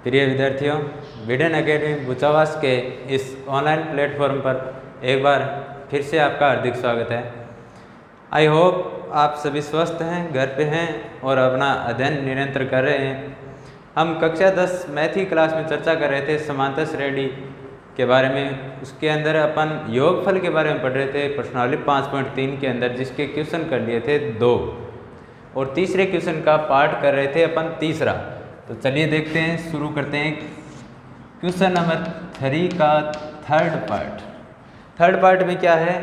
प्रिय विद्यार्थियों, विडन अकेडमी बुचावास के इस ऑनलाइन प्लेटफॉर्म पर एक बार फिर से आपका हार्दिक स्वागत है। आई होप आप सभी स्वस्थ हैं, घर पे हैं और अपना अध्ययन निरंतर कर रहे हैं। हम कक्षा 10 मैथ की क्लास में चर्चा कर रहे थे समांतर श्रेणी के बारे में। उसके अंदर अपन योगफल के बारे में पढ़ रहे थे प्रश्नावली 5.3 के अंदर, जिसके क्वेश्चन कर लिए थे 2 और तीसरे क्वेश्चन का पार्ट कर रहे थे अपन तीसरा। तो चलिए देखते हैं, शुरू करते हैं क्वेश्चन नंबर 3 का थर्ड पार्ट में क्या है,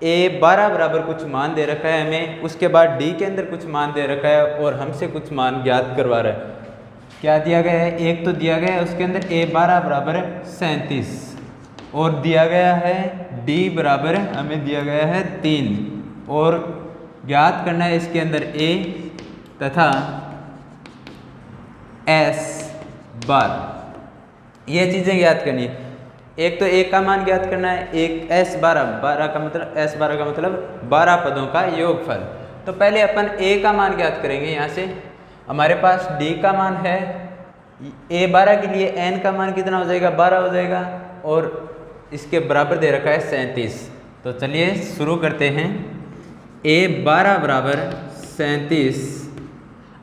a 12 बराबर कुछ मान दे रखा है हमें, उसके बाद d के अंदर कुछ मान दे रखा है और हमसे कुछ मान ज्ञात करवा रहा है। क्या दिया गया है, एक तो दिया गया है उसके अंदर a 12 बराबर 37 और दिया गया है d बराबर हमें दिया गया है 3 और ज्ञात करना है इसके अंदर a तथा s बार, ये चीज़ें ज्ञात करनी है। एक तो a का मान ज्ञात करना है, एक s 12 का मतलब 12 पदों का योगफल। तो पहले अपन a का मान ज्ञात करेंगे। यहाँ से हमारे पास d का मान है, a 12 के लिए n का मान कितना हो जाएगा, 12 हो जाएगा और इसके बराबर दे रखा है 37। तो चलिए शुरू करते हैं। a 12 बराबर 37।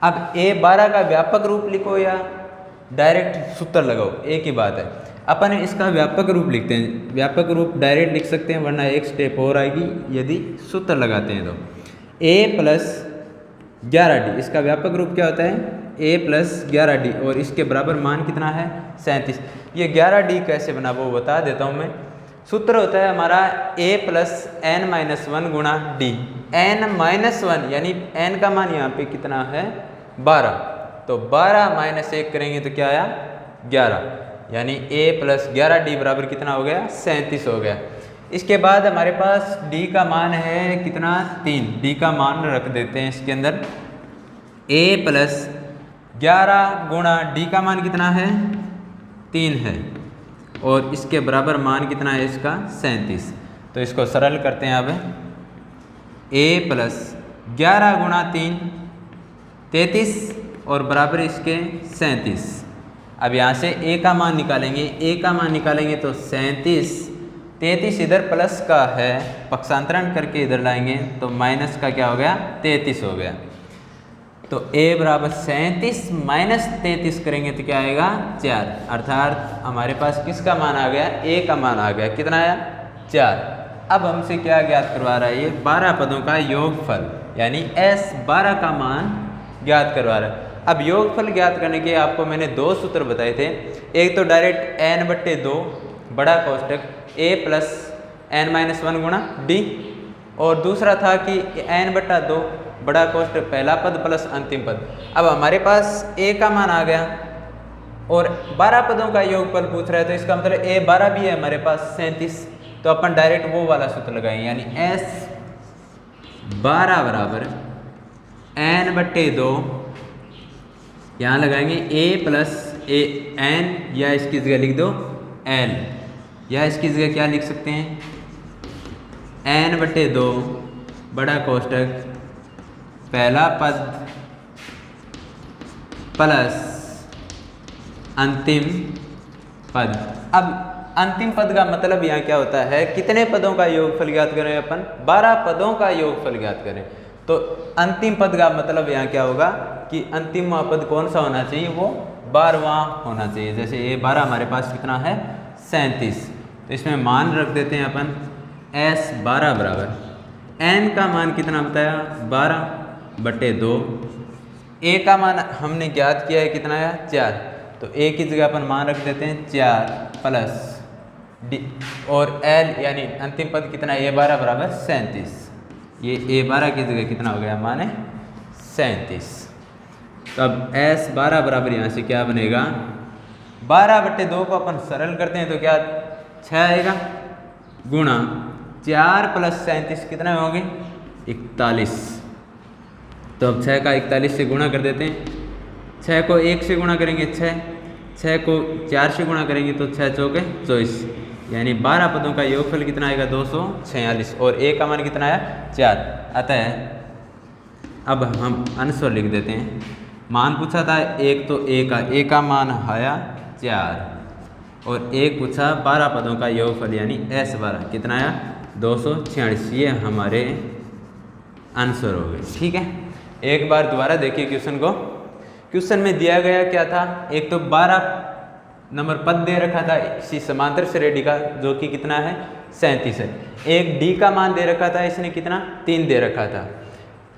अब a 12 का व्यापक रूप लिखो या डायरेक्ट सूत्र लगाओ, एक ही बात है। अपन इसका व्यापक रूप लिखते हैं, व्यापक रूप डायरेक्ट लिख सकते हैं वरना एक स्टेप और आएगी यदि सूत्र लगाते हैं। तो a प्लस 11d, इसका व्यापक रूप क्या होता है, a प्लस 11d और इसके बराबर मान कितना है 37। ये 11d कैसे बना वो बता देता हूँ मैं। सूत्र होता है हमारा a प्लस n-1 गुणा d, n-1 यानी n का मान यहाँ पे कितना है 12, तो 12 माइनस 1 करेंगे तो क्या आया 11, यानी a प्लस 11d बराबर कितना हो गया 37 हो गया। इसके बाद हमारे पास d का मान है कितना 3, d का मान रख देते हैं इसके अंदर। a प्लस 11 गुणा d का मान कितना है 3 है और इसके बराबर मान कितना है इसका 37। तो इसको सरल करते हैं अब। a प्लस 11 गुणा 3 33 और बराबर इसके 37। अब यहाँ से a का मान निकालेंगे, a का मान निकालेंगे तो 37, 33 इधर प्लस का है, पक्षांतरण करके इधर लाएंगे तो माइनस का क्या हो गया 33 हो गया। तो a बराबर 37 माइनस 33 करेंगे तो क्या आएगा 4, अर्थात हमारे पास किसका मान आ गया, a का मान आ गया, कितना आया 4। अब हमसे क्या ज्ञात करवा रहा है, ये 12 पदों का योगफल यानी s 12 का मान ज्ञात करवा रहा है। अब योगफल ज्ञात करने के आपको मैंने 2 सूत्र बताए थे। एक तो डायरेक्ट n/2 बड़ा कोष्टक a प्लस n-1 गुणा d और दूसरा था कि n/2 बड़ा कोष्टक पहला पद प्लस अंतिम पद। अब हमारे पास a का मान आ गया और 12 पदों का योगफल पूछ रहा है, तो इसका मतलब a 12 भी है हमारे पास 37। तो अपन डायरेक्ट वो वाला सूत्र लगाएंगे, यानी s 12 बराबर n/2, यहाँ लगाएंगे a प्लस n या इसकी जगह लिख दो l, या इसकी जगह क्या लिख सकते हैं n/2 बड़ा कोष्टक पहला पद प्लस अंतिम पद। अब अंतिम पद का मतलब यहाँ क्या होता है, कितने पदों का योगफल ज्ञात करें अपन, 12 पदों का योगफल ज्ञात करें। तो अंतिम पद का मतलब यहाँ क्या होगा कि अंतिम पद कौन सा होना चाहिए, वो 12वां होना चाहिए। जैसे ये 12 हमारे पास कितना है 37, तो इसमें मान रख देते हैं अपन s 12 बराबर n का मान कितना बताया 12/2, a का मान हमने ज्ञात किया है कितना है 4, तो a की जगह अपन मान रख देते हैं 4 प्लस d और l यानी अंतिम पद कितना है a 12 बराबर 37। ये a 12 की जगह कितना हो गया मान है 37। तो अब s 12 बराबर यहाँ से क्या बनेगा 12/2 को अपन सरल करते हैं तो क्या 6 आएगा गुणा 4 प्लस 37 कितना होंगे 41। तो अब 6 का 41 से गुणा कर देते हैं, 6 को 1 से गुणा करेंगे 6 को 4 से गुणा करेंगे तो 6 चौके 24, यानी 12 पदों का योगफल कितना आएगा 246 और a का मान कितना आया 4। अतः अब हम आंसर लिख देते हैं मान पूछा था एक तो ए का मान आया 4 और एक पूछा 12 पदों का योगफल यानी S12 कितना आया 246। ये हमारे आंसर हो गए। ठीक है, एक बार दोबारा देखिए क्वेश्चन को। क्वेश्चन में दिया गया क्या था, एक तो 12 नंबर पद दे रखा था इसी समांतर श्रेणी का जो कि कितना है 37 है। एक डी का मान दे रखा था, इसने कितना 3 दे रखा था।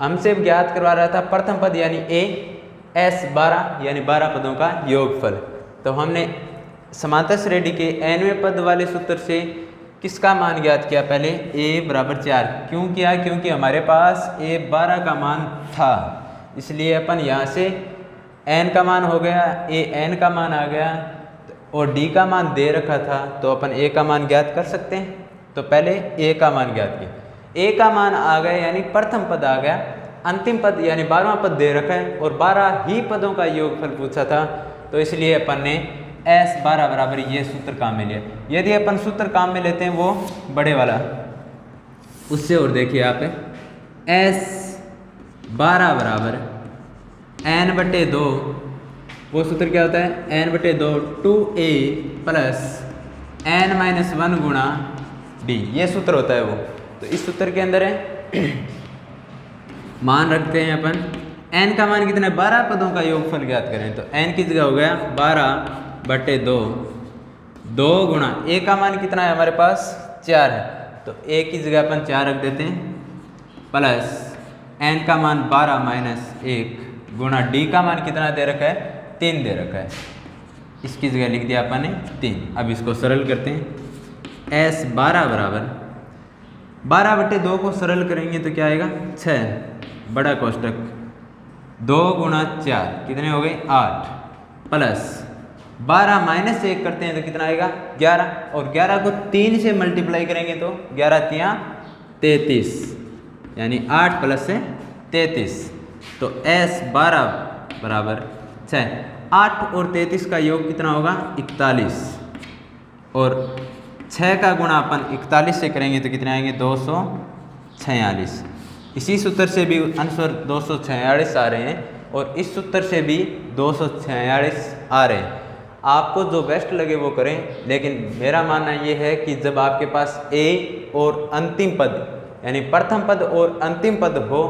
हमसे ज्ञात करवा रहा था प्रथम पद यानी ए S12 यानी 12 पदों का योगफल। तो हमने समांतर श्रेणी के nवें पद वाले सूत्र से किसका मान ज्ञात किया, पहले a बराबर 4 क्यों किया, क्योंकि हमारे पास a 12 का मान था, इसलिए अपन यहाँ से n का मान हो गया, a n का मान आ गया और d का मान दे रखा था तो अपन a का मान ज्ञात कर सकते हैं। तो पहले a का मान ज्ञात किया, a का मान आ गया यानी प्रथम पद आ गया, अंतिम पद यानी 12वां पद दे रखा है और 12 ही पदों का योगफल पूछा था, तो इसलिए अपन ने S12 बराबर ये सूत्र काम में लिया। यदि अपन सूत्र काम में लेते हैं वो बड़े वाला, उससे और देखिए आप S12 बराबर n/2, वो सूत्र क्या होता है n/2 2a प्लस n-1 गुणा d, ये सूत्र होता है वो। तो इस सूत्र के अंदर है मान रखते हैं अपन n का मान कितना है 12 पदों का योगफल ज्ञात करें, तो n की जगह हो गया 12/2 2 गुणा a का मान कितना है हमारे पास 4 है, तो a की जगह अपन 4 रख देते हैं प्लस n का मान 12 माइनस 1 गुणा d का मान कितना दे रखा है 3 दे रखा है, इसकी जगह लिख दिया अपन ने 3। अब इसको सरल करते हैं। S12 बराबर 12/2 को सरल करेंगे तो क्या आएगा 6 बड़ा कोष्टक 2 गुणा 4 कितने हो गए 8 प्लस 12 माइनस 1 करते हैं तो कितना आएगा 11 और 11 को 3 से मल्टीप्लाई करेंगे तो 11 तियाँ 33 यानी 8 प्लस से 33। तो S12 बराबर 6, 8 और 33 का योग कितना होगा 41 और 6 का गुणा अपन 41 से करेंगे तो कितने आएंगे 246। इसी सूत्र से भी आंसर 246 आ रहे हैं और इस सूत्र से भी 246 आ रहे हैं। आपको जो बेस्ट लगे वो करें, लेकिन मेरा मानना ये है कि जब आपके पास a और अंतिम पद यानी प्रथम पद और अंतिम पद हो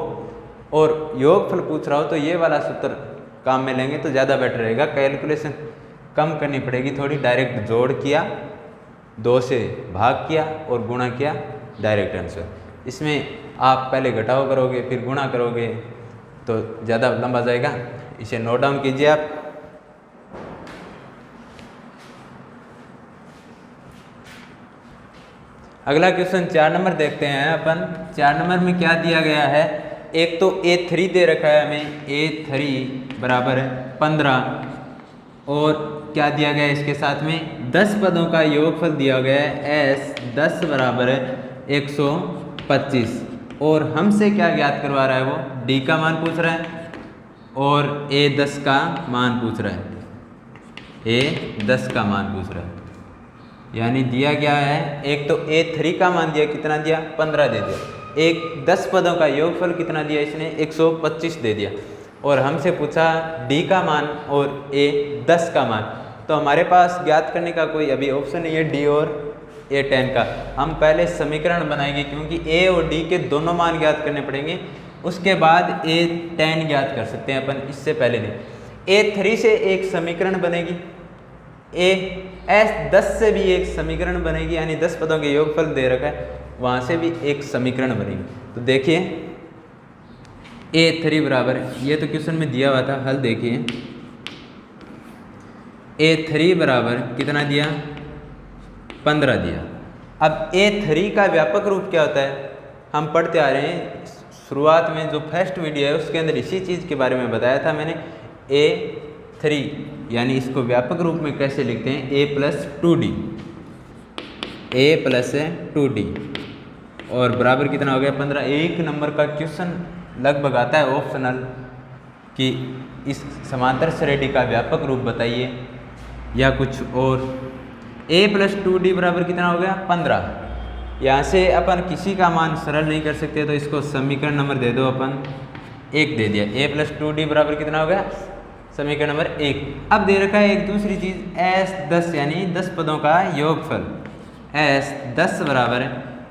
और योगफल पूछ रहा हो तो ये वाला सूत्र काम में लेंगे तो ज़्यादा बेटर रहेगा। कैलकुलेशन कम करनी पड़ेगी थोड़ी, डायरेक्ट जोड़ किया 2 से भाग किया और गुणा किया डायरेक्ट आंसर। इसमें आप पहले घटाव करोगे फिर गुणा करोगे तो ज़्यादा लंबा जाएगा, इसे नोट डाउन कीजिए आप। अगला क्वेश्चन 4 नंबर देखते हैं अपन। 4 नंबर में क्या दिया गया है, एक तो A3 दे रखा है हमें, A3 बराबर 15 और क्या दिया गया है इसके साथ में 10 पदों का योगफल दिया गया है S10 बराबर 125 और हमसे क्या ज्ञात करवा रहा है वो D का मान पूछ रहा है और A10 का मान पूछ रहा है, A10 का मान पूछ रहा है। यानी दिया गया है एक तो A3 का मान दिया कितना दिया 15 दे दिया, एक 10 पदों का योगफल कितना दिया इसने 125 दे दिया और हमसे पूछा D का मान और A10 का मान। तो हमारे पास ज्ञात करने का कोई अभी ऑप्शन नहीं है D और A10 का। हम पहले समीकरण बनाएंगे क्योंकि A और D के दोनों मान ज्ञात करने पड़ेंगे, उसके बाद A10 ज्ञात कर सकते हैं अपन, इससे पहले नहीं। A3 से एक समीकरण बनेगी, S10 से भी एक समीकरण बनेगी, यानी 10 पदों के योगफल दे रखा है वहाँ से भी एक समीकरण बनेगी। तो देखिए A3 बराबर, ये तो क्वेश्चन में दिया हुआ था, हल देखिए। A3 बराबर कितना दिया 15 दिया। अब A3 का व्यापक रूप क्या होता है हम पढ़ते आ रहे हैं, शुरुआत में जो फर्स्ट वीडियो है उसके अंदर इसी चीज़ के बारे में बताया था मैंने। A3 यानी इसको व्यापक रूप में कैसे लिखते हैं A plus 2D, A plus 2D और बराबर कितना हो गया 15। एक नंबर का क्वेश्चन लगभग आता है ऑप्शनल कि इस समांतर श्रेणी का व्यापक रूप बताइए या कुछ और। A प्लस 2D बराबर कितना हो गया 15। यहाँ से अपन किसी का मान सरल नहीं कर सकते तो इसको समीकरण नंबर दे दो अपन, 1 दे दिया। A प्लस 2D बराबर कितना हो गया समीकरण नंबर 1। अब दे रखा है एक दूसरी चीज़ S 10 यानी 10 पदों का योगफल। S 10 बराबर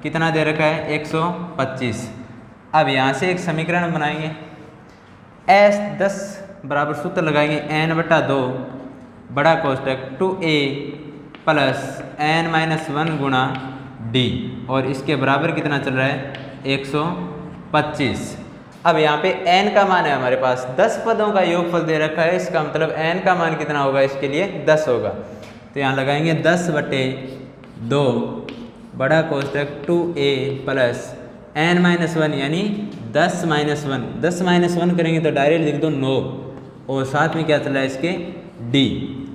कितना दे रखा है 125। अब यहाँ से एक समीकरण बनाएंगे। S 10 बराबर सूत्र लगाएंगे n/2 बड़ा कोष्टक 2a प्लस n-1 गुणा d और इसके बराबर कितना चल रहा है 125। अब यहाँ पे n का मान है हमारे पास 10 पदों का योगफल दे रखा है, इसका मतलब n का मान कितना होगा इसके लिए 10 होगा। तो यहाँ लगाएंगे 10/2 बड़ा कोष्टक 2a प्लस n-1 यानी 10-1 10-1 करेंगे तो डायरेक्ट लिख दो 9 और साथ में क्या चल रहा है इसके d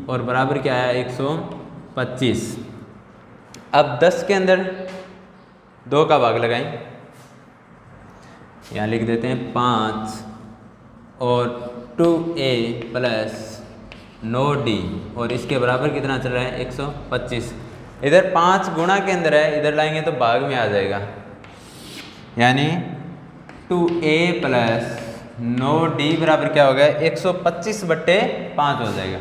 और बराबर क्या आया 125। अब 10 के अंदर 2 का भाग लगाएं, यहाँ लिख देते हैं 5 और 2a प्लस 9d और इसके बराबर कितना चल रहा है 125। इधर 5 गुणा के अंदर है, इधर लाएंगे तो भाग में आ जाएगा, यानी 2a प्लस 9d बराबर क्या हो गया 125/5 हो जाएगा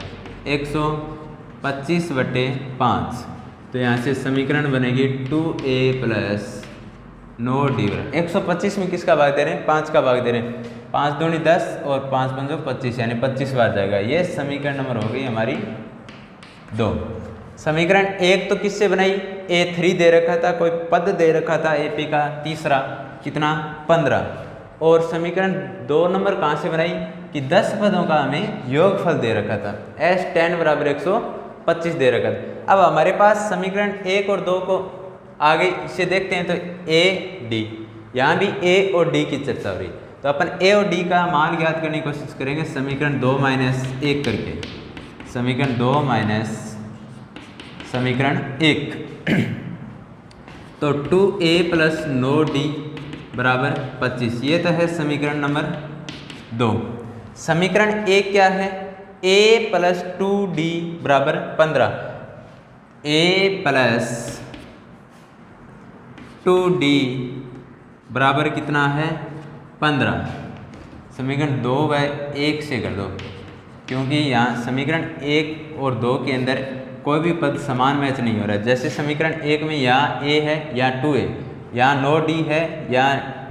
125/5। तो यहाँ से समीकरण बनेगी 2a प्लस 9d। 125 में किसका भाग दे रहे हैं 5 का भाग दे रहे हैं, 5 दूनी 10 और 5 पंजो 25 यानी 25 बार जाएगा। ये समीकरण नंबर हो गई हमारी 2। समीकरण 1 तो किससे बनाई a3 दे रखा था, कोई पद दे रखा था AP का तीसरा कितना 15। और समीकरण 2 नंबर कहाँ से बनाई कि 10 पदों का हमें योगफल दे रखा था S10 बराबर 125 दे रखा था। अब हमारे पास समीकरण 1 और 2 को आगे इसे देखते हैं तो A D, यहाँ भी A और D की चर्चा हो रही, तो अपन A और D का मान ज्ञात करने की कोशिश करेंगे समीकरण 2 - 1 करके। समीकरण 2 माइनस समीकरण 1 तो 2a प्लस 9d बराबर 25, ये तो है समीकरण नंबर 2। समीकरण 1 क्या है a प्लस 2d बराबर 15, a प्लस 2d बराबर कितना है 15। समीकरण 2/1 से कर दो, क्योंकि यहाँ समीकरण 1 और 2 के अंदर कोई भी पद समान मैच नहीं हो रहा है। जैसे समीकरण 1 में यहाँ a है या 2a, यहाँ 9d है या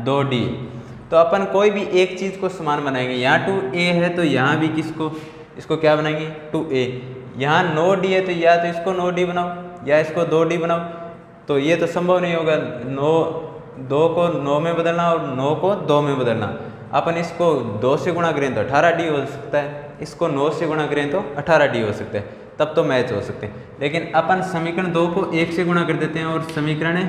2d, तो अपन कोई भी एक चीज़ को समान बनाएंगे। यहाँ 2a है तो यहाँ भी इसको क्या बनाएंगे 2a। यहाँ 9d है तो या तो इसको 9d बनाओ या इसको 2d बनाओ, तो ये तो संभव नहीं होगा 2 को 9 में बदलना और 9 को 2 में बदलना। अपन इसको 2 से गुणा करें तो 18d हो सकता है, इसको 9 से गुणा करें तो 18d हो सकता है, तब तो मैच हो सकते हैं। लेकिन अपन समीकरण 2 को 1 से गुणा कर देते हैं और समीकरण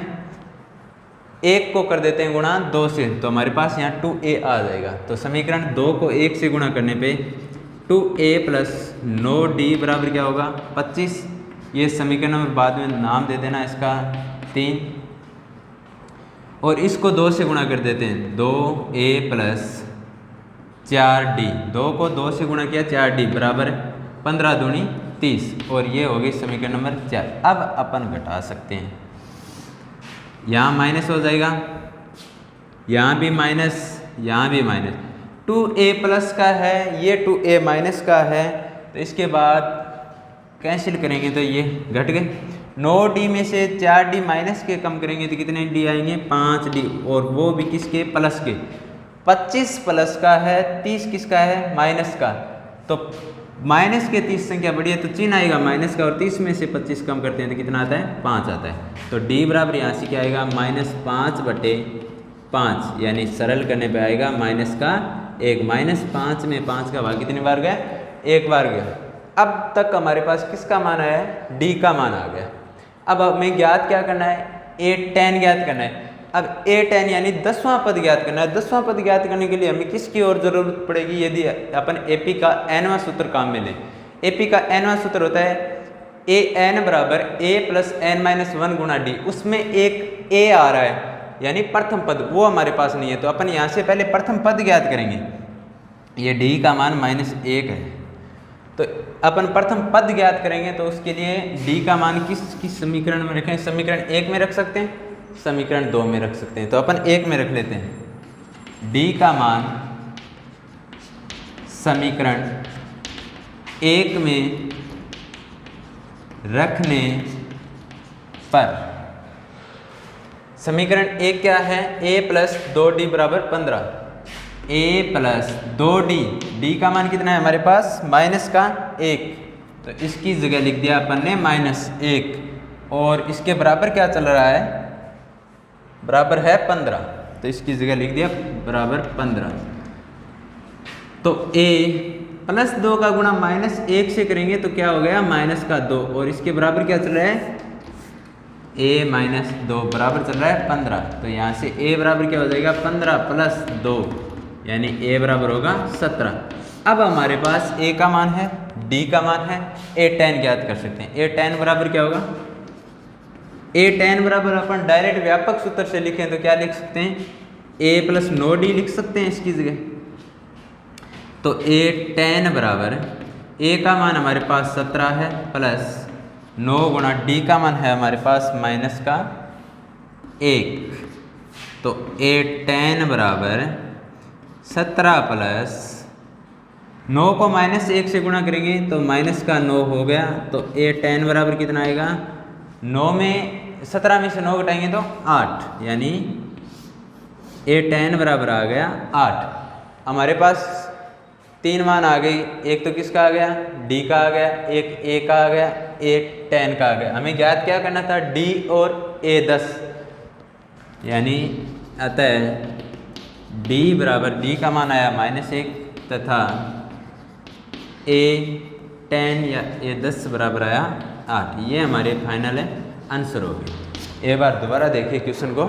1 को कर देते हैं गुणा 2 से, तो हमारे पास यहाँ 2a आ जाएगा। तो समीकरण 2 को 1 से गुणा करने पे 2a प्लस 9d बराबर क्या होगा 25। ये समीकरण में बाद में नाम दे देना इसका 3, और इसको 2 से गुणा कर देते हैं 2a प्लस 4d। 2 को 2 से गुणा किया 4d बराबर 15 दूनी 30, और ये हो गई समीकरण नंबर 4। अब अपन घटा सकते हैं, यहाँ माइनस हो जाएगा, यहाँ भी माइनस, यहाँ भी माइनस। 2a प्लस का है, ये 2a माइनस का है, तो इसके बाद कैंसिल करेंगे तो ये घट गए। 9d में से 4d माइनस के कम करेंगे तो कितने d आएंगे 5d, और वो भी किसके प्लस के। 25 प्लस का है, 30 किसका है माइनस का, तो माइनस के 30 संख्या बड़ी है तो चिन्ह आएगा माइनस का, और 30 में से 25 कम करते हैं तो कितना आता है 5 आता है। तो d बराबर यहाँ से क्या आएगा -5/5, यानी सरल करने पे आएगा माइनस का 1। -5 में 5 का भाग कितनी बार गया 1 बार गया। अब तक हमारे पास किसका मान आया है d का मान आ गया। अब हमें ज्ञात क्या करना है a10 ज्ञात करना है। अब a10 यानी 10वां पद ज्ञात करना है। 10वां पद ज्ञात करने के लिए हमें किसकी और जरूरत पड़ेगी, यदि अपन AP का nवां सूत्र काम में लें। AP का nवां सूत्र होता है an बराबर a प्लस n-1 गुणा d। उसमें एक a आ रहा है यानी प्रथम पद, वो हमारे पास नहीं है, तो अपन यहाँ से पहले प्रथम पद ज्ञात करेंगे। ये d का मान -1 है, तो अपन प्रथम पद ज्ञात करेंगे तो उसके लिए d का मान किस समीकरण में रखें। समीकरण 1 में रख सकते हैं, समीकरण 2 में रख सकते हैं, तो अपन 1 में रख लेते हैं। d का मान समीकरण एक में रखने पर समीकरण एक क्या है, a प्लस 2d बराबर 15। a प्लस 2d, d का मान कितना है हमारे पास माइनस का 1, तो इसकी जगह लिख दिया अपन ने -1, और इसके बराबर क्या चल रहा है, बराबर है 15, तो इसकी जगह लिख दिया बराबर 15। तो a प्लस 2 का गुणा -1 से करेंगे तो क्या हो गया -2, और इसके बराबर क्या चल रहा है a माइनस 2 बराबर चल रहा है 15। तो यहाँ से a बराबर क्या हो जाएगा 15 प्लस 2, यानी a बराबर होगा 17। अब हमारे पास a का मान है, d का मान है, a tan ज्ञात कर सकते हैं। a tan बराबर क्या होगा, a tan बराबर अपन डायरेक्ट व्यापक सूत्र से लिखें तो क्या लिख सकते हैं, a प्लस 9d लिख सकते हैं इसकी जगह। तो a tan बराबर a का मान हमारे पास 17 है प्लस 9 गुणा d का मान है हमारे पास माइनस का 1, तो a tan बराबर 17 प्लस 9 को -1 से गुणा करेंगे तो माइनस का 9 हो गया। तो a tan बराबर कितना आएगा, 9 में 17 में से 9 घटाएंगे तो 8, यानी a tan बराबर आ गया 8। हमारे पास 3 मान आ गई, एक तो किसका आ गया d का आ गया, एक a का आ गया, a tan का आ गया। हमें ज्ञात क्या करना था d और a 10, यानी अतः d बराबर d का मान आया -1 तथा a tan या a 10 बराबर आया 8। ये हमारे फाइनल आंसर हो गए। एक बार दोबारा देखिए क्वेश्चन को,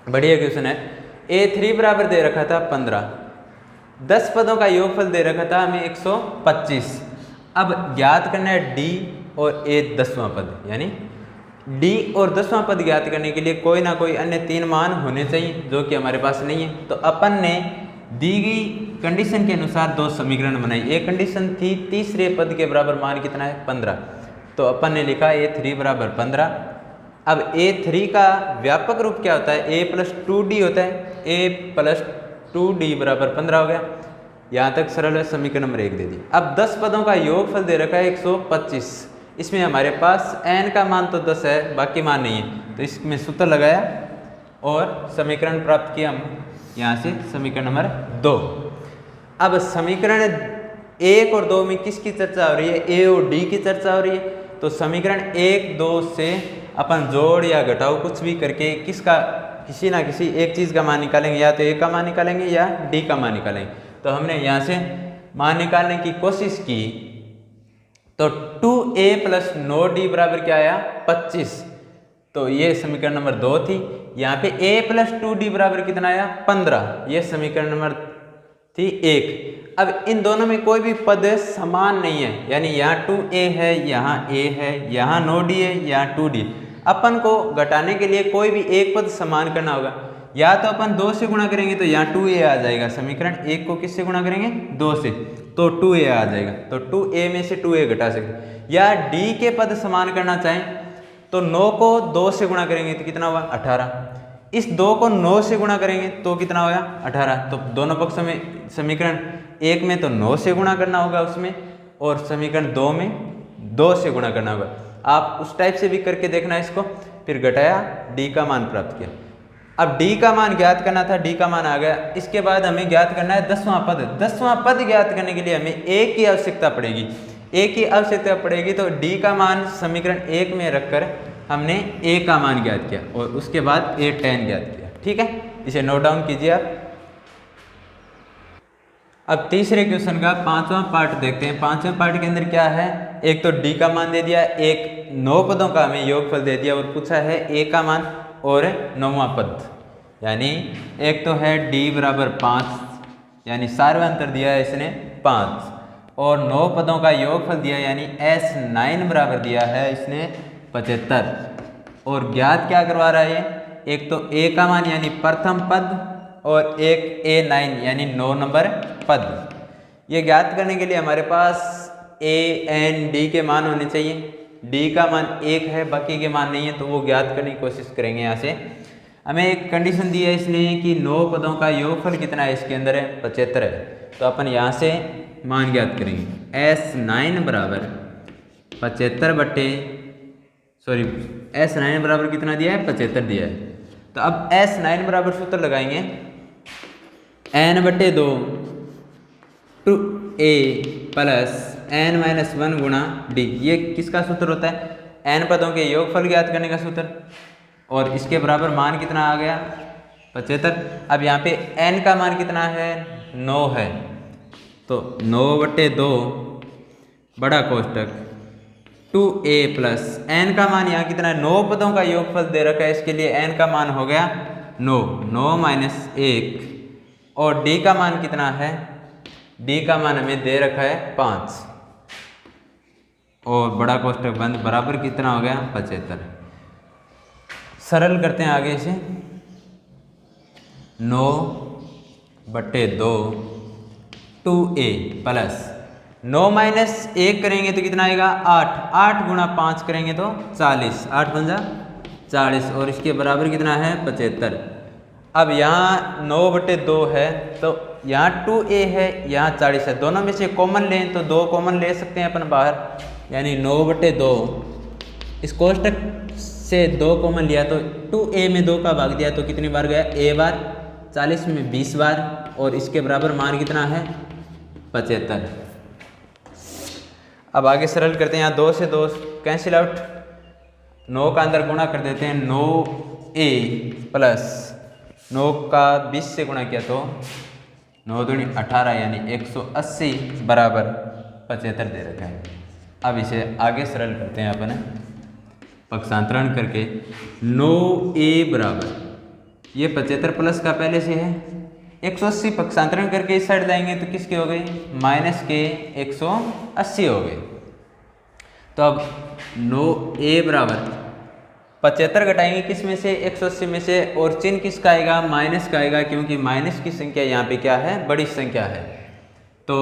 बढ़िया क्वेश्चन है। a3 बराबर दे रखा था 15, 10 पदों का योगफल दे रखा था हमें 125। अब ज्ञात करना है d और a 10वां पद, यानी d और 10वां पद ज्ञात करने के लिए कोई ना कोई अन्य 3 मान होने चाहिए जो कि हमारे पास नहीं है। तो अपन ने दी गई कंडीशन के अनुसार 2 समीकरण बनाई। एक कंडीशन थी तीसरे पद के बराबर मान कितना है 15, तो अपन ने लिखा a3 बराबर 15। अब a3 का व्यापक रूप क्या होता है, a प्लस 2d होता है, a प्लस 2d बराबर 15 हो गया। यहाँ तक सरल है, समीकरण नंबर 1 दे दी। अब 10 पदों का योगफल दे रखा है 125, इसमें हमारे पास n का मान तो 10 है, बाकी मान नहीं है, तो इसमें सूत्र लगाया और समीकरण प्राप्त किया हम यहाँ से, समीकरण नंबर 2। अब समीकरण 1 और 2 में किसकी चर्चा हो रही है, a और d की चर्चा हो रही है। तो समीकरण 1, 2 से अपन जोड़ या घटाव कुछ भी करके किसी ना किसी एक चीज़ का मान निकालेंगे, या तो a का मान निकालेंगे या d का मान निकालेंगे। तो हमने यहाँ से मान निकालने की कोशिश की, तो 2a प्लस 9d बराबर क्या आया 25, तो ये समीकरण नंबर 2 थी। यहाँ पे a प्लस 2d बराबर कितना आया 15, ये समीकरण नंबर थी 1। अब इन दोनों में कोई भी पद समान नहीं है, यानी यहाँ 2a है, यहाँ a है, यहाँ 9d है, यहाँ 2d। अपन को घटाने के लिए कोई भी एक पद समान करना होगा, या तो अपन 2 से गुणा करेंगे तो यहाँ 2a आ जाएगा, समीकरण 1 को किससे गुणा करेंगे 2 से, तो 2a आ जाएगा। तो 2a में से 2a घटा सकते, या d के पद समान करना चाहें तो 9 को 2 से गुणा करेंगे तो कितना हुआ 18, इस 2 को 9 से गुणा करेंगे तो कितना होगा 18। तो दोनों पक्षों में समीकरण 1 में तो 9 से गुणा करना होगा उसमें, और समीकरण 2 में 2 से गुणा करना होगा। आप उस टाइप से भी करके देखना इसको। फिर घटाया, d का मान प्राप्त किया। अब d का मान ज्ञात करना था, d का मान आ गया। इसके बाद हमें ज्ञात करना है 10वां पद। 10वां पद ज्ञात करने के लिए हमें a की आवश्यकता पड़ेगी। a की आवश्यकता पड़ेगी तो d का मान समीकरण 1 में रखकर हमने a का मान ज्ञात किया और उसके बाद a tan ज्ञात किया। ठीक है, इसे नोट डाउन कीजिए आप। अब तीसरे क्वेश्चन का 5वां पार्ट देखते हैं। 5वें पार्ट के अंदर क्या है, एक तो d का मान दे दिया, एक 9 पदों का हमें योगफल दे दिया और पूछा है a का मान और 9वां पद। यानी एक तो है d बराबर 5, यानी सार्वंतर दिया है इसने 5, और 9 पदों का योगफल दिया यानी s9 बराबर दिया है इसने 75। और ज्ञात क्या करवा रहा है, एक तो a का मान यानी प्रथम पद और एक a9 यानी 9 नंबर पद। ये ज्ञात करने के लिए हमारे पास a n d के मान होने चाहिए। d का मान 1 है, बाकी के मान नहीं है, तो वो ज्ञात करने की कोशिश करेंगे। यहाँ से हमें एक कंडीशन दी है इसने कि 9 पदों का योगफल कितना है, इसके अंदर है 75 है। तो अपन यहाँ से मान ज्ञात करेंगे। S9 बराबर S9 बराबर कितना दिया है, 75 दिया है। तो अब S9 बराबर सूत्र लगाएंगे n/2 2a प्लस n-1 गुणा d। ये किसका सूत्र होता है, n पदों के योगफल ज्ञात करने का सूत्र। और इसके बराबर मान कितना आ गया, 75। अब यहाँ पे n का मान कितना है, 9 है। तो 9/2 बड़ा कोष्टक 2a प्लस n का मान यहाँ कितना है, 9 पदों का योगफल दे रखा है, इसके लिए n का मान हो गया 9, 9 माइनस 1। और d का मान कितना है, d का मान हमें दे रखा है 5। और बड़ा कोष्टक बंद बराबर कितना हो गया, 75। सरल करते हैं आगे से, 9/2 2a प्लस 9 माइनस 1 करेंगे तो कितना आएगा, 8। 8 गुणा 5 करेंगे तो 40, 8 पंजा 40। और इसके बराबर कितना है, 75। अब यहाँ 9/2 है तो यहाँ 2a है, यहाँ 40 है। दोनों में से कॉमन लें तो 2 कॉमन ले सकते हैं अपन बाहर, यानी 9/2। इस कोष्टक से 2 कॉमन लिया तो 2a में 2 का भाग दिया तो कितनी बार गया, a बार। 40 में 20 बार। और इसके बराबर मान कितना है, 75। अब आगे सरल करते हैं, यहाँ 2 से 2 कैंसिल आउट, 9 का अंदर गुणा कर देते हैं, 9a प्लस 9 का 20 से गुणा किया तो 9 दूनी 18 यानी 180 बराबर 75 दे रखा है। अब इसे आगे सरल करते हैं अपन पक्षांतरण करके। 9a बराबर ये 75 प्लस का पहले से है, 180 पक्षांतरण करके इस साइड लाएंगे तो किसके हो गए, माइनस के 180 हो गए। तो अब 9a बराबर 75 घटाएंगे किस में से, 180 में से। और चिन्ह किसका आएगा, माइनस का आएगा, क्योंकि माइनस की संख्या यहाँ पे क्या है, बड़ी संख्या है। तो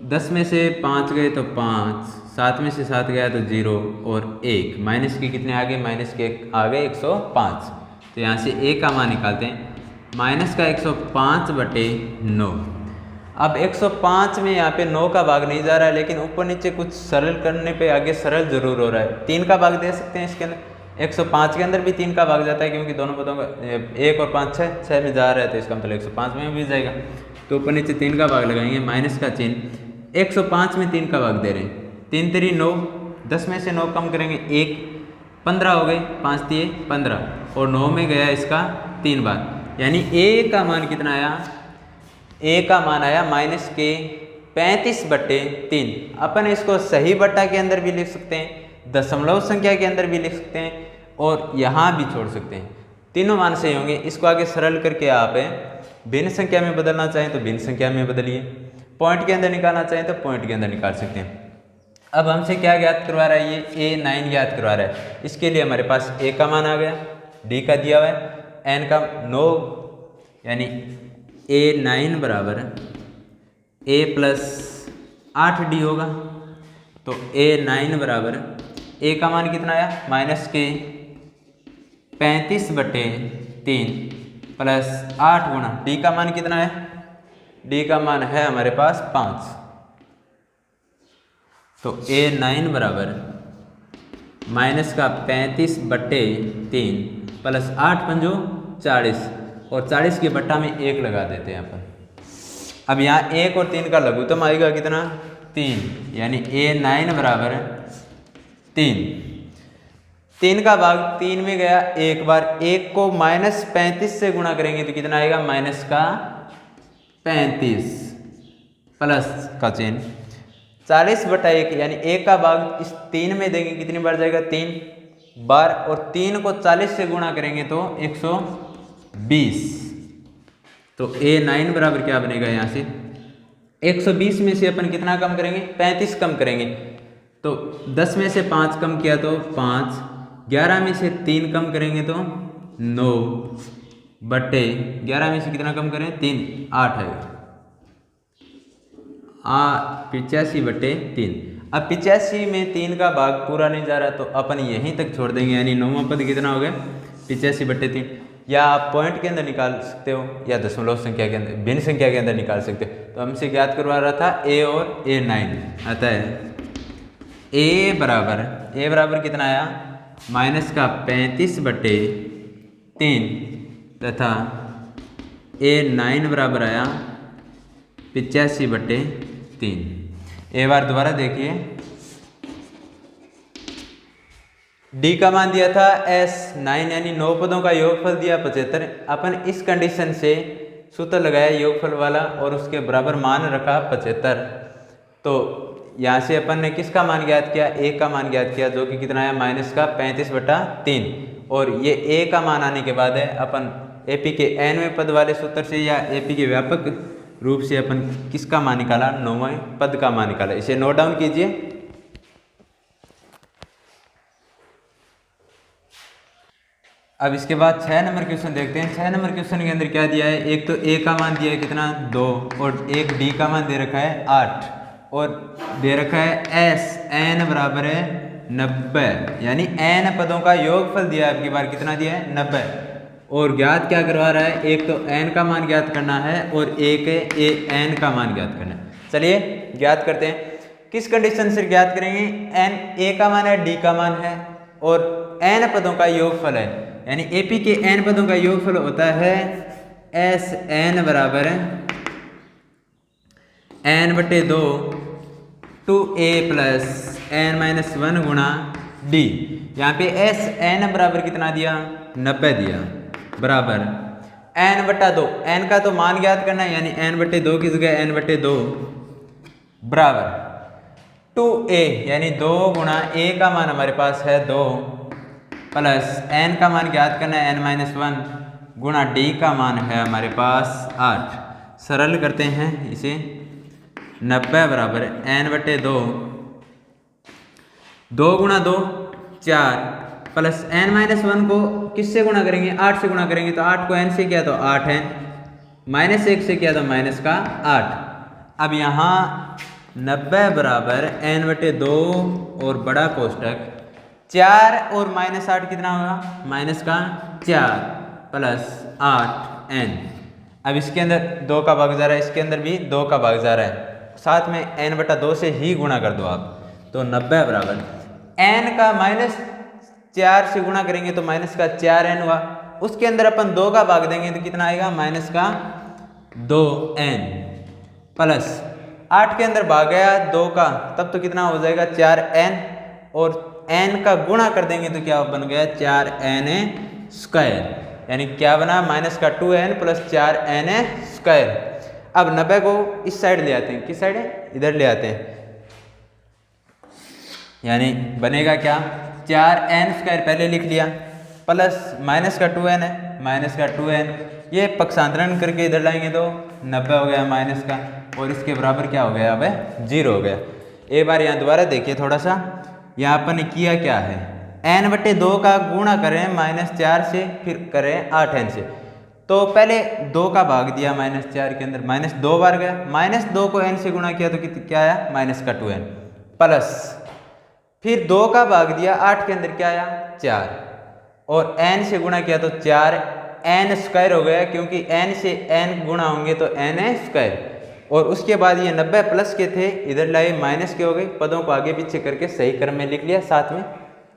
10 में से 5 गए तो 5, 7 में से 7 गया तो 0 और 1। माइनस के कितने आ गए, माइनस के आ गए 105। तो यहाँ से a का मान निकालते हैं, माइनस का 105/9। अब 105 में यहाँ पे 9 का भाग नहीं जा रहा है, लेकिन ऊपर नीचे कुछ सरल करने पे आगे सरल जरूर हो रहा है। 3 का भाग दे सकते हैं इसके अंदर, 105 के अंदर भी 3 का भाग जाता है, क्योंकि दोनों पदों का 1 और 5 6 में जा रहा है, तो इसका मतलब 105 में भी जाएगा। तो ऊपर नीचे 3 का भाग लगाएंगे, माइनस का चिन्ह, 105 में 3 का भाग दे रहे हैं, 3 3 9, 10 में से 9 कम करेंगे 1, 15 हो गए, 5 3 15। और 9 में गया इसका 3 बार, यानी a का मान कितना आया, a का मान आया माइनस के 35/3। अपन इसको सही बट्टा के अंदर भी लिख सकते हैं, दशमलव संख्या के अंदर भी लिख सकते हैं, और यहाँ भी छोड़ सकते हैं। तीनों मान सही होंगे। इसको आगे सरल करके आप भिन्न संख्या में बदलना चाहें तो भिन्न संख्या में बदलिए, पॉइंट के अंदर निकालना चाहें तो पॉइंट के अंदर निकाल सकते हैं। अब हमसे क्या ज्ञात करवा रहा है, ये a9 ज्ञात करवा रहा है। इसके लिए हमारे पास a का मान आ गया, d का दिया हुआ है, n का 9, यानी a9 बराबर a प्लस 8d होगा। तो a9 बराबर a का मान कितना आया, माइनस के 35/3 प्लस 8 गुणा d का मान कितना है, d का मान है हमारे पास 5। तो a9 बराबर माइनस का 35/3 प्लस 8 पंजो 40, और 40 के बट्टा में 1 लगा देते हैं अपन। अब यहाँ 1 और 3 का लघुत्तम आएगा कितना, 3, यानी a9 बराबर 3। 3 का भाग 3 में गया 1 बार, 1 को -35 से गुणा करेंगे तो कितना आएगा, माइनस का 35 प्लस का चिन्ह 40/1, यानी 1 का भाग इस 3 में देंगे कितनी बार जाएगा, 3 बार। और 3 को 40 से गुणा करेंगे तो 120। तो a9 बराबर क्या बनेगा, यहाँ से 120 में से अपन कितना कम करेंगे, 35 कम करेंगे। तो 10 में से 5 कम किया तो 5, 11 में से 3 कम करेंगे तो 9/11 में से कितना कम करें, 3, 8 है, 85/3। अब 85 में 3 का भाग पूरा नहीं जा रहा तो अपन यहीं तक छोड़ देंगे, यानी 9वां पद कितना हो गया, 85/3। या आप पॉइंट के अंदर निकाल सकते हो या दशमलव संख्या के अंदर, भिन्न संख्या के अंदर निकाल सकते हो। तो हमसे ज्ञात करवा रहा था a और a9। आता है a बराबर कितना आया, -35/3 तथा a9 बराबर आया 85/3। एक बार दोबारा देखिए, d का मान दिया था s9 यानी 9 पदों का योगफल दिया 75। अपन इस कंडीशन से सूत्र लगाया योगफल वाला और उसके बराबर मान रखा 75। तो यहाँ से अपन ने किसका मान ज्ञात किया, a का मान ज्ञात किया, जो कि कितना है -35/3। और ये a का मान आने के बाद है अपन AP के nवें पद वाले सूत्र से या AP के व्यापक रूप से अपन किसका मान निकाला, 9वें पद का मान निकाला। इसे नोट डाउन कीजिए। अब इसके बाद 6 नंबर क्वेश्चन देखते हैं। 6 नंबर क्वेश्चन के अंदर क्या दिया है, एक तो a का मान दिया है कितना 2 और एक d का मान दे रखा है 8 और दे रखा है s n बराबर है 90 यानी n पदों का योगफल दिया है। अब की बार कितना दिया है 90 और ज्ञात क्या करवा रहा है, एक तो n का मान ज्ञात करना है और एक a n का मान ज्ञात करना है। चलिए ज्ञात करते हैं। किस कंडीशन से ज्ञात करेंगे, n a का मान है d का मान है और n पदों का योगफल है, यानी AP के n पदों का योगफल होता है s n बराबर n/2 2a + n-1 गुणा d। यहाँ पे s n बराबर कितना दिया 90 दिया, बराबर n/2, n का तो मान ज्ञात करना है यानी n/2 की जगह n/2 बराबर 2a यानी 2 गुणा a का मान हमारे पास है 2 प्लस n का मान ज्ञात करना है n-1 गुणा d का मान है हमारे पास 8। सरल करते हैं इसे, 90 बराबर n/2 2 गुणा 2 4 प्लस n-1 को किससे गुणा करेंगे, 8 से गुणा करेंगे। तो 8 को n से किया तो 8n, -1 से किया तो -8। अब यहाँ 90 बराबर n/2 और बड़ा कोष्टक 4 और -8 कितना होगा, -4 प्लस 8n। अब इसके अंदर 2 का भाग जा रहा है, इसके अंदर भी 2 का भाग जा रहा है, साथ में n/2 से ही गुणा कर दो आप। तो 90 बराबर n का -4 से गुणा करेंगे तो -4n हुआ, उसके अंदर अपन 2 का भाग देंगे तो कितना आएगा -2n प्लस 8 के अंदर भाग गया 2 का, तब तो कितना हो जाएगा 4n और n का गुणा कर देंगे तो क्या बन गया 4n², यानी क्या बना -2n प्लस 4n²। अब 90 को इस साइड ले आते हैं, किस साइड है, इधर ले आते हैं, यानी बनेगा क्या 4n² पहले लिख लिया प्लस -2n है, -2n ये पक्षांतरण करके इधर लाएंगे तो 90 हो गया माइनस का और इसके बराबर क्या हो गया, अब 0 हो गया। एक बार यहाँ दोबारा देखिए थोड़ा सा, यहाँ अपन ने किया क्या है, n/2 का गुणा करें -4 से फिर करें 8n से, तो पहले 2 का भाग दिया -4 के अंदर, -2 बार गया, -2 को n से गुणा किया तो क्या आया -2n प्लस फिर 2 का भाग दिया 8 के अंदर क्या आया 4 और n से गुणा किया तो 4n² हो गया, क्योंकि n से n गुणा होंगे तो n²। और उसके बाद ये 90 प्लस के थे, इधर लाए माइनस के हो गए, पदों को आगे पीछे करके सही क्रम में लिख लिया साथ में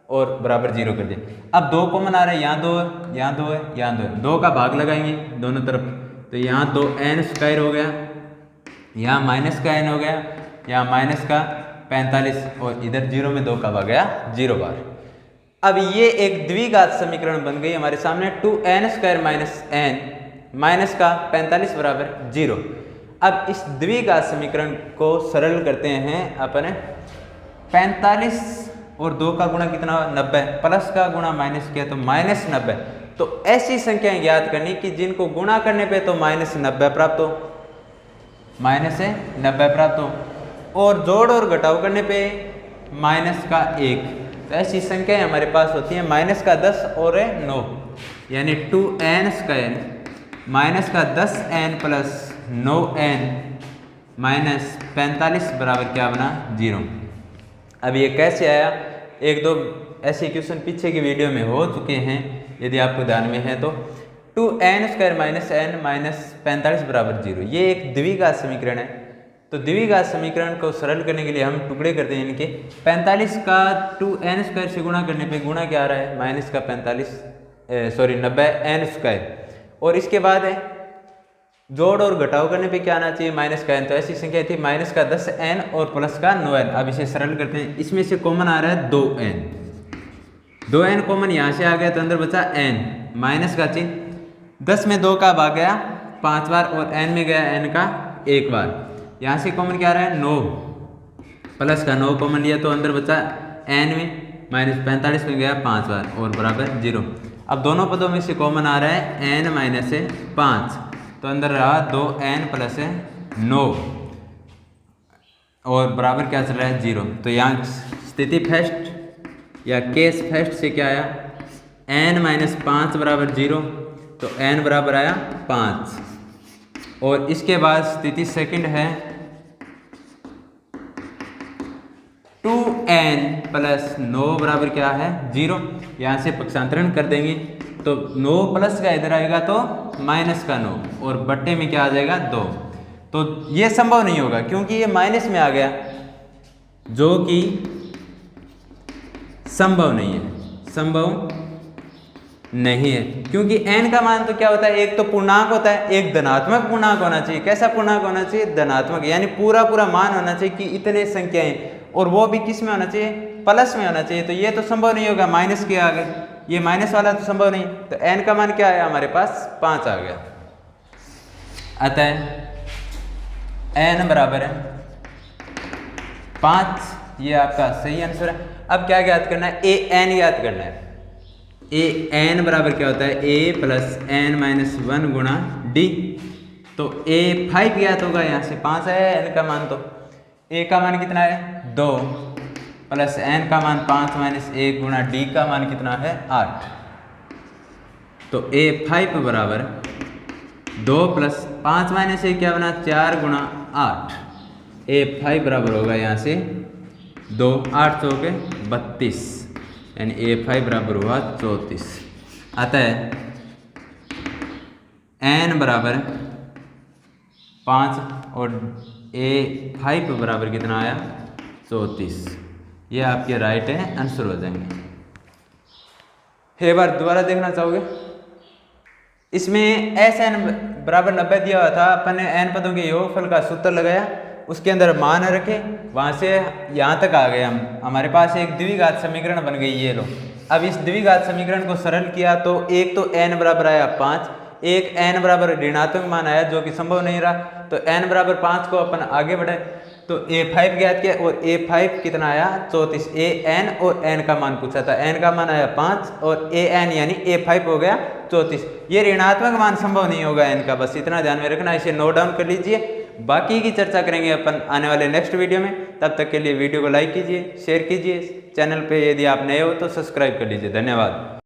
और बराबर 0 कर दिया। अब 2 कॉमन आ रहा है, यहाँ 2 है, यहाँ 2 है, यहाँ 2 है, 2 का भाग लगाएंगे दोनों तरफ तो यहाँ 2n² हो गया, यहाँ माइनस का n हो गया, यहाँ माइनस का 45 और इधर 0 में 2 का भाग गया 0 बार। अब ये एक द्विघात समीकरण बन गई हमारे सामने, 2n² n माइनस का 45 बराबर 0। अब इस द्विघात समीकरण को सरल करते हैं अपन, 45 और 2 का गुणा कितना 90 प्लस का गुणा माइनस किया तो -90। तो ऐसी संख्याएं ज्ञात करनी कि जिनको गुणा करने पे तो -90 प्राप्त हो, -90 प्राप्त हो, और जोड़ और घटाव करने पे -1। तो ऐसी संख्याएं हमारे पास होती हैं -10 और 9, यानी 2n² -10n प्लस 9n -45 बराबर क्या बना 0। अब ये कैसे आया, एक दो ऐसे क्वेश्चन पीछे की वीडियो में हो चुके हैं, यदि आपको ध्यान में है तो 2n² माइनस n माइनस 45 बराबर 0। ये एक द्विघात समीकरण है। तो द्विघात समीकरण को सरल करने के लिए हम टुकड़े करते हैं इनके। 45 का 2n² से गुणा करने पे गुणा क्या आ रहा है, माइनस का 90n²। और इसके बाद है जोड़ और घटाव करने पे क्या आना चाहिए, माइनस का n। तो ऐसी संख्या थी माइनस का 10n और प्लस का 9n। अब इसे सरल करते हैं। इसमें से कॉमन आ रहा है 2n कॉमन यहाँ से आ गया तो अंदर बचा n, माइनस का चिन्ह। 10 में 2 का भाग गया 5 बार और n में गया n का 1 बार। यहाँ से कॉमन क्या आ रहा है 9, प्लस का 9 कॉमन लिया तो अंदर बचा n में, माइनस 45 में गया 5 बार और बराबर 0। अब दोनों पदों में से कॉमन आ रहा है n माइनस 5, तो अंदर रहा 2n प्लस 9 और बराबर क्या चल रहा है 0। तो यहाँ स्थिति फर्स्ट या केस फर्स्ट से क्या आया, n माइनस 5 बराबर 0, तो n बराबर आया 5। और इसके बाद स्थिति सेकंड है 2n प्लस 9 बराबर क्या है 0। यहाँ से पक्षांतरण कर देंगे तो 9 प्लस का इधर आएगा तो माइनस का 9 और बट्टे में क्या आ जाएगा 2। तो ये संभव नहीं होगा क्योंकि ये माइनस में आ गया, जो कि संभव नहीं है, संभव नहीं है। क्योंकि n का मान तो क्या होता है, एक तो पूर्णांक होता है, एक धनात्मक पूर्णांक होना चाहिए। कैसा पूर्णांक होना चाहिए, धनात्मक, यानी पूरा पूरा मान होना चाहिए कि इतने संख्याएं, और वो भी किस में होना चाहिए, प्लस में होना चाहिए। तो ये तो संभव नहीं होगा, माइनस के आगे ये माइनस वाला तो संभव नहीं। तो n का मान क्या है हमारे पास 5 आ गया। अतः n बराबर है 5, ये आपका सही आंसर है। अब क्या ज्ञात करना है, an ज्ञात करना है। an बराबर क्या होता है, a प्लस n माइनस 1 गुणा d। तो a 5 ज्ञात होगा, यहाँ से 5 है n का मान। तो a का मान कितना है 2 प्लस n का मान 5 माइनस 1 गुणा d का मान कितना है 8। तो a5 बराबर 2 प्लस 5 माइनस 1 क्या बना 4 गुणा 8। a5 बराबर होगा यहाँ से 2, 8 सौ के 32, यानी a5 बराबर हुआ 34। अतः n बराबर 5 और a5 बराबर कितना आया 34। ये आपके राइट है, आंसर हो जाएंगे। एक बार दोबारा देखना चाहोगे, इसमें Sn बराबर 90 दिया हुआ था। अपन ने n पदों के योगफल का सूत्र लगाया, उसके अंदर मान रखे, वहां से यहाँ तक आ गए हम। हमारे पास एक द्विघात समीकरण बन गई, ये लो। अब इस द्विघात समीकरण को सरल किया तो एक तो n बराबर आया 5, एक n बराबर ऋणात्मक मान आया जो कि संभव नहीं रहा। तो n बराबर 5 को अपन आगे बढ़े तो a5 ज्ञात किया और a5 कितना आया 34। an और n का मान पूछा था, n का मान आया 5 और an यानी a5 हो गया 34। ये ऋणात्मक मान संभव नहीं होगा n का, बस इतना ध्यान में रखना, इसे नोट डाउन कर लीजिए। बाकी की चर्चा करेंगे अपन आने वाले नेक्स्ट वीडियो में। तब तक के लिए वीडियो को लाइक कीजिए, शेयर कीजिए, चैनल पे यदि आप नए हो तो सब्सक्राइब कर लीजिए। धन्यवाद।